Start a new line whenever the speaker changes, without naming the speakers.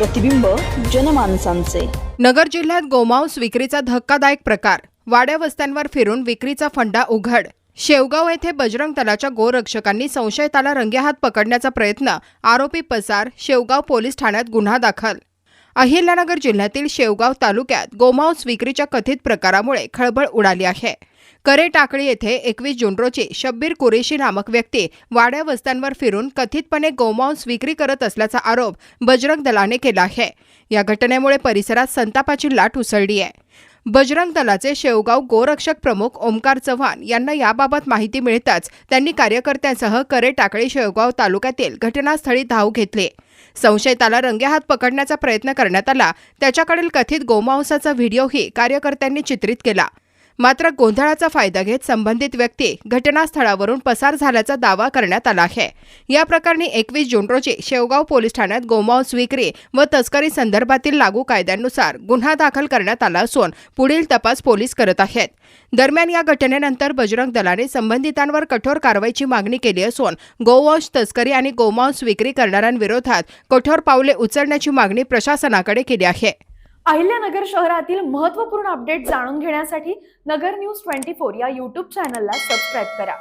प्रतिबिंब जनमानसांचे।
नगर जिल्ह्यात गोमांस विक्रीचा धक्कादायक प्रकार, वाड्या वस्त्यांवर फिरून विक्रीचा फंडा उघड। शेवगाव येथे बजरंग दलाच्या गोरक्षकांनी संशयिताला रंगेहात पकडण्याचा प्रयत्न, आरोपी पसार, शेवगाव पोलीस ठाण्यात गुन्हा दाखल। अहिल्यानगर जिल्ह्यातील शेवगाव तालुक्यात गोमांस विक्रीच्या कथित प्रकारामुळे खळबळ उडाली आहे। करे टाकळी येथे 21 जून रोजी शब्बीर कुरेशी नामक व्यक्ती वाड्या वस्त्यांवर फिरून कथितपणे गोमांस विक्री करत असल्याचा आरोप बजरंग दलाने केला आहे। या घटनेमुळे परिसरात संतापाची लाट उसळली आहे। बजरंग दलाचे शेवगाव गोरक्षक प्रमुख ओमकार चव्हाण यांना याबाबत माहिती मिळताच त्यांनी कार्यकर्त्यांसह करे टाकळी शेवगाव तालुक्यातील घटनास्थळी धाव घेतली। संशयिताला रंगेहात पकडण्याचा प्रयत्न करण्यात आला। त्याच्याकडील कथित गोमांसाचा व्हिडिओही कार्यकर्त्यांनी चित्रित केला। मात्र गोंधळाचा फायदा घेत संबंधित व्यक्ती घटनास्थळावरून पसार झाल्याचा दावा करण्यात आला आहे। या प्रकरणी 21 जून रोजी शेवगाव पोलीस ठाण्यात गोमांस विक्री व तस्करी संदर्भातील लागू कायद्यानुसार गुन्हा दाखल करण्यात आला असून पुढील तपास पोलीस करत आहेत। दरम्यान या घटनेनंतर बजरंग दलाने संबंधितांवर कठोर कारवाईची मागणी केली असून गोवंश तस्करी आणि गोमांस विक्री करणाऱ्यांविरोधात कठोर पावले उचलण्याची मागणी प्रशासनाकडे केली आहे।
अहिल्यानगर शहरातील महत्त्वपूर्ण अपडेट जाणून घेण्यासाठी नगर न्यूज 24 या YouTube चॅनलला सबस्क्राईब करा।